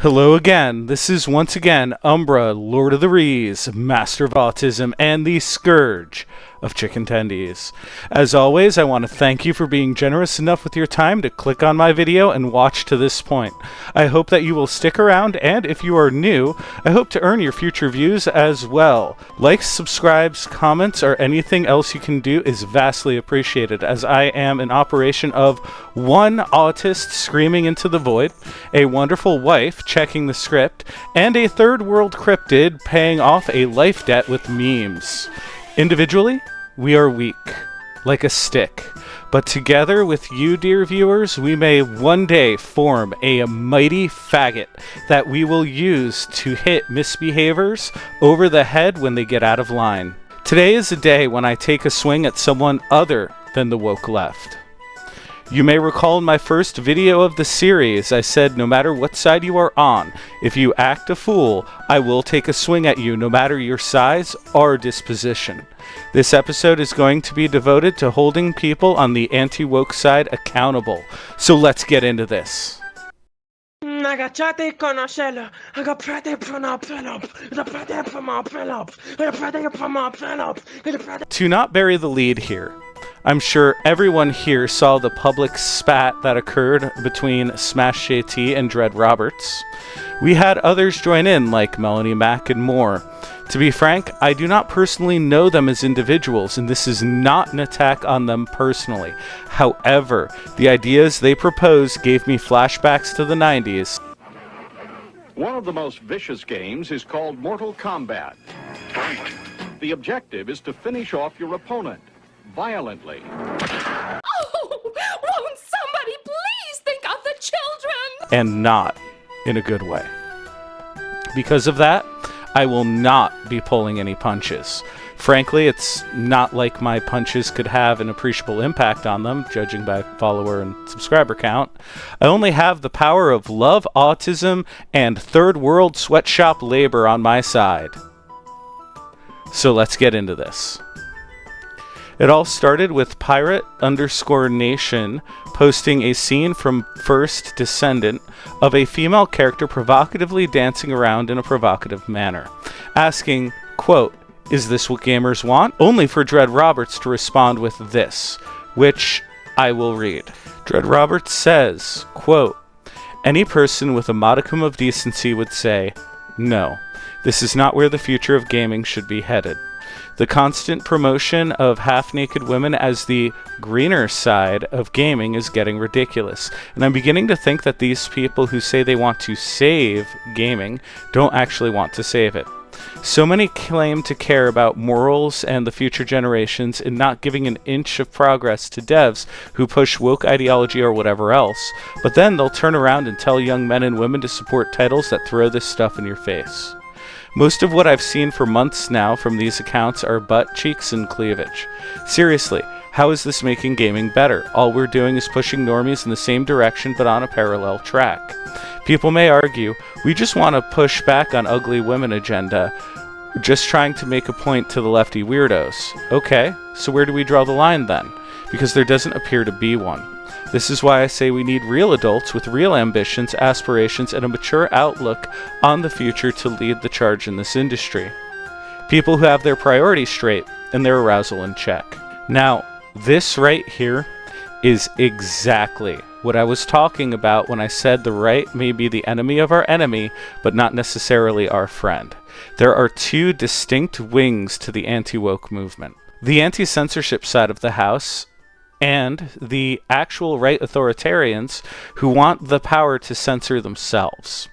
Hello again. This is once again Umbra, Lord of the Rees, Master of Autism, and the Scourge of Chicken Tendies. As always, I want to thank you for being generous enough with your time to click on my video and watch to this point. I hope that you will stick around, and if you are new, I hope to earn your future views as well. Likes, subscribes, comments, or anything else you can do is vastly appreciated, as I am an operation of one autist screaming into the void, a wonderful wife checking the script, and a third world cryptid paying off a life debt with memes. Individually, we are weak, like a stick, but together with you, dear viewers, we may one day form a mighty faggot that we will use to hit misbehaviors over the head when they get out of line. Today is a day when I take a swing at someone other than the woke left. You may recall in my first video of the series, I said no matter what side you are on, if you act a fool, I will take a swing at you no matter your size or disposition. This episode is going to be devoted to holding people on the anti-woke side accountable. So let's get into this. To not bury the lead here, I'm sure everyone here saw the public spat that occurred between Smash JT and Dreadroberts. We had others join in, like Melonie, Mac, and more. To be frank, I do not personally know them as individuals, and this is not an attack on them personally. However, the ideas they propose gave me flashbacks to the 90s. One of the most vicious games is called Mortal Kombat. The objective is to finish off your opponent violently. Oh, won't somebody please think of the children? And not in a good way. Because of that, I will not be pulling any punches. Frankly, it's not like my punches could have an appreciable impact on them, judging by follower and subscriber count. I only have the power of love, autism, and third world sweatshop labor on my side. So let's get into this. It all started with Pirate_Nation posting a scene from First Descendant of a female character provocatively dancing around in a provocative manner, asking, quote, "Is this what gamers want?" Only for Dreadroberts to respond with this, which I will read. Dreadroberts says, quote, "Any person with a modicum of decency would say, no, this is not where the future of gaming should be headed. The constant promotion of half-naked women as the greener side of gaming is getting ridiculous, and I'm beginning to think that these people who say they want to save gaming don't actually want to save it. So many claim to care about morals and the future generations and not giving an inch of progress to devs who push woke ideology or whatever else, but then they'll turn around and tell young men and women to support titles that throw this stuff in your face. Most of what I've seen for months now from these accounts are butt cheeks and cleavage. Seriously, how is this making gaming better? All we're doing is pushing normies in the same direction but on a parallel track. People may argue, we just want to push back on ugly women agenda, just trying to make a point to the lefty weirdos. Okay, so where do we draw the line then? Because there doesn't appear to be one. This is why I say we need real adults with real ambitions, aspirations, and a mature outlook on the future to lead the charge in this industry. People who have their priorities straight and their arousal in check. Now, this right here is exactly what I was talking about when I said the right may be the enemy of our enemy, but not necessarily our friend. There are two distinct wings to the anti-woke movement. The anti-censorship side of the house, and the actual right authoritarians who want the power to censor themselves.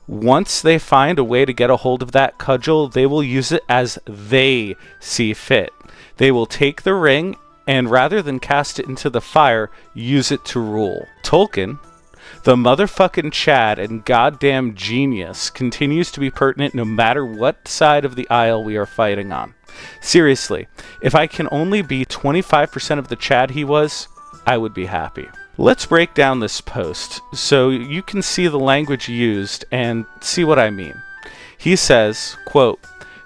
Once they find a way to get a hold of that cudgel, they will use it as they see fit. They will take the ring and rather than cast it into the fire, use it to rule. Tolkien, the motherfucking Chad and goddamn genius, continues to be pertinent no matter what side of the aisle we are fighting on. Seriously, if I can only be 25% of the Chad he was, I would be happy. Let's break down this post so you can see the language used and see what I mean. He says, quote,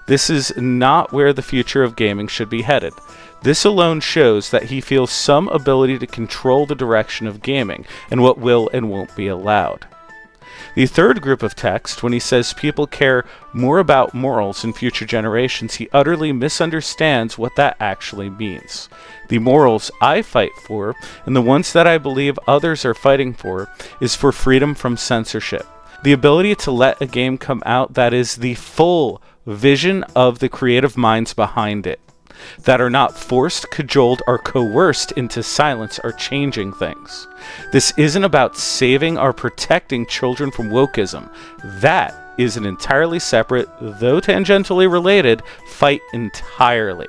"This is not where the future of gaming should be headed. This alone shows that he feels some ability to control the direction of gaming and what will and won't be allowed. The third group of text, when he says people care more about morals in future generations, he utterly misunderstands what that actually means. The morals I fight for, and the ones that I believe others are fighting for, is for freedom from censorship. The ability to let a game come out that is the full vision of the creative minds behind it, that are not forced, cajoled, or coerced into silence are changing things. This isn't about saving or protecting children from wokeism. That is an entirely separate, though tangentially related, fight entirely.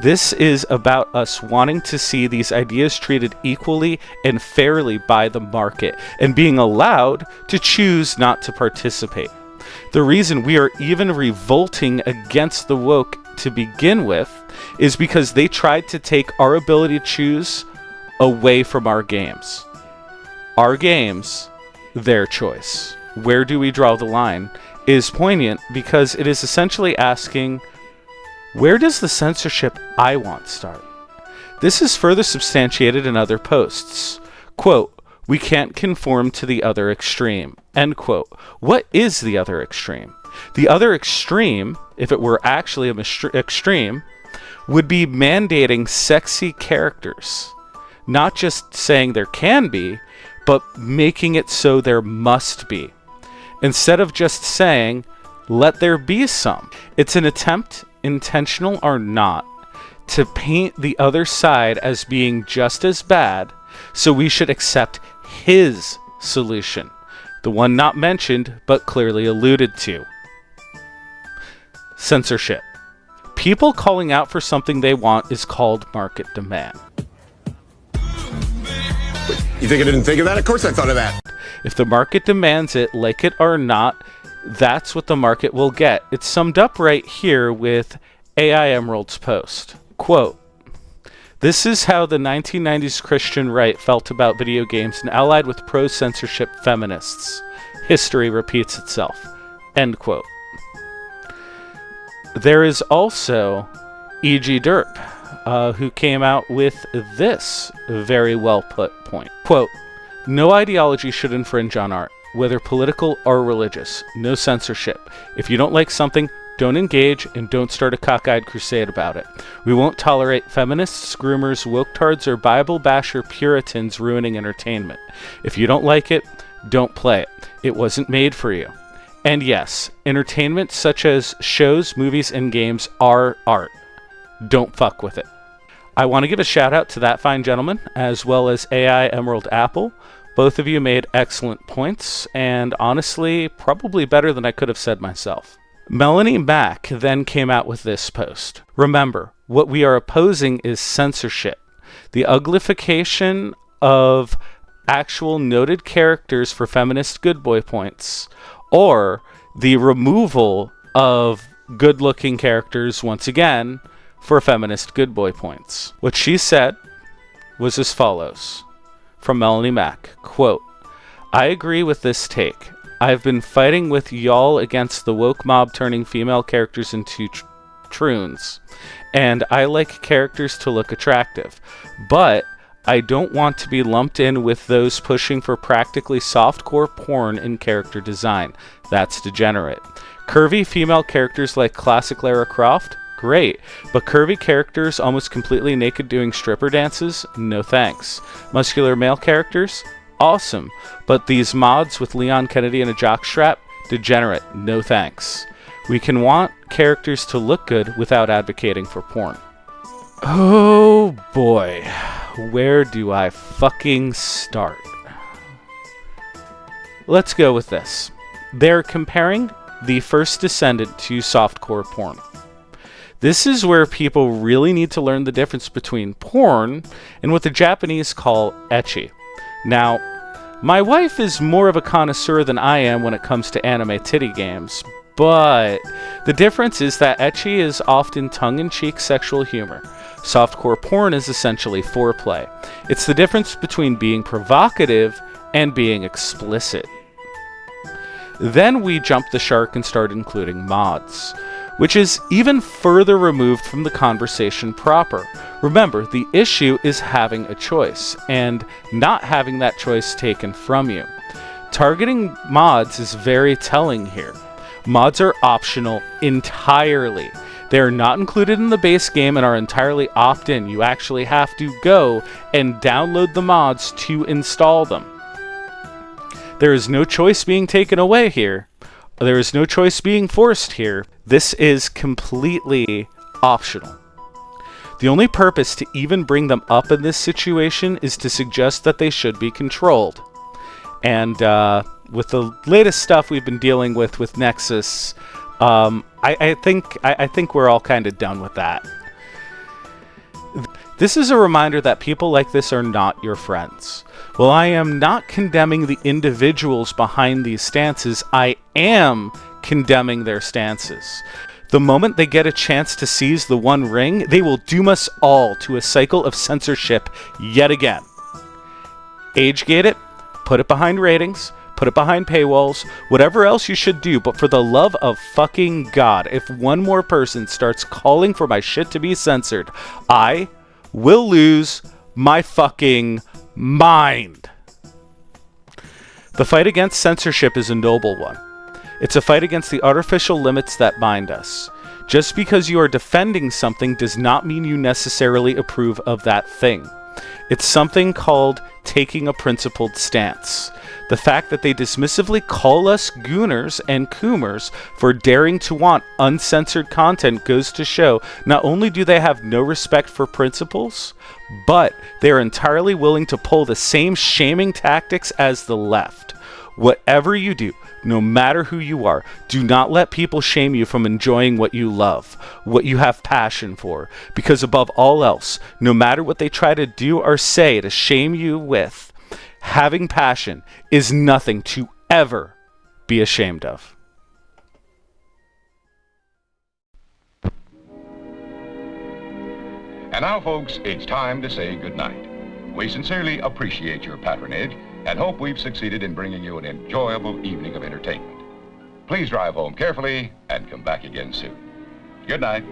This is about us wanting to see these ideas treated equally and fairly by the market, and being allowed to choose not to participate. The reason we are even revolting against the woke to begin with is because they tried to take our ability to choose away from our games. Our games, their choice. Where do we draw the line is poignant because it is essentially asking, where does the censorship I want start? This is further substantiated in other posts. Quote, we can't conform to the other extreme. End quote. What is the other extreme? The other extreme, if it were actually an extreme, would be mandating sexy characters. Not just saying there can be, but making it so there must be. Instead of just saying, let there be some. It's an attempt, intentional or not, to paint the other side as being just as bad, so we should accept his solution, the one not mentioned but clearly alluded to. Censorship. People calling out for something they want is called market demand. You think I didn't think of that? Of course I thought of that. If the market demands it, like it or not, that's what the market will get. It's summed up right here with AI Emerald's post. Quote, this is how the 1990s Christian right felt about video games and allied with pro-censorship feminists. History repeats itself. End quote. There is also E.G. Derp, who came out with this very well put point. Quote, no ideology should infringe on art, whether political or religious. No censorship. If you don't like something, don't engage and don't start a cockeyed crusade about it. We won't tolerate feminists, groomers, woketards, or Bible basher Puritans ruining entertainment. If you don't like it, don't play it. It wasn't made for you. And yes, entertainment such as shows, movies, and games are art. Don't fuck with it. I want to give a shout out to that fine gentleman, as well as AI Emerald Apple. Both of you made excellent points, and honestly, probably better than I could have said myself. Melonie Mack then came out with this post. Remember, what we are opposing is censorship. The uglification of actual noted characters for feminist good boy points, or the removal of good-looking characters, once again, for feminist good boy points. What she said was as follows, from Melonie Mack, quote, I agree with this take. I've been fighting with y'all against the woke mob turning female characters into troons, and I like characters to look attractive, but I don't want to be lumped in with those pushing for practically softcore porn in character design. That's degenerate. Curvy female characters like classic Lara Croft? Great. But curvy characters almost completely naked doing stripper dances? No thanks. Muscular male characters? Awesome. But these mods with Leon Kennedy and a jockstrap? Degenerate. No thanks. We can want characters to look good without advocating for porn. Oh boy. Where do I fucking start? Let's go with this. They're comparing the first Descendant to softcore porn. This is where people really need to learn the difference between porn and what the Japanese call ecchi. Now, my wife is more of a connoisseur than I am when it comes to anime titty games, but the difference is that ecchi is often tongue-in-cheek sexual humor. Softcore porn is essentially foreplay. It's the difference between being provocative and being explicit. Then we jumped the shark and started including mods, which is even further removed from the conversation proper. Remember, the issue is having a choice, and not having that choice taken from you. Targeting mods is very telling here. Mods are optional entirely. They are not included in the base game and are entirely opt-in. You actually have to go and download the mods to install them. There is no choice being taken away here. There is no choice being forced here. This is completely optional. The only purpose to even bring them up in this situation is to suggest that they should be controlled. And with the latest stuff we've been dealing with Nexus, I think we're all kind of done with that. This is a reminder that people like this are not your friends. While I am not condemning the individuals behind these stances, I am condemning their stances. The moment they get a chance to seize the One Ring, they will doom us all to a cycle of censorship yet again. Age-gate it, put it behind ratings, put it behind paywalls, whatever else you should do, but for the love of fucking God, if one more person starts calling for my shit to be censored, I will lose my fucking mind. The fight against censorship is a noble one. It's a fight against the artificial limits that bind us. Just because you are defending something does not mean you necessarily approve of that thing. It's something called taking a principled stance. The fact that they dismissively call us gooners and coomers for daring to want uncensored content goes to show not only do they have no respect for principles, but they are entirely willing to pull the same shaming tactics as the left. Whatever you do, no matter who you are, do not let people shame you from enjoying what you love, what you have passion for. Because above all else, no matter what they try to do or say to shame you with, having passion is nothing to ever be ashamed of. And now, folks, it's time to say goodnight. We sincerely appreciate your patronage and hope we've succeeded in bringing you an enjoyable evening of entertainment. Please drive home carefully and come back again soon. Good night.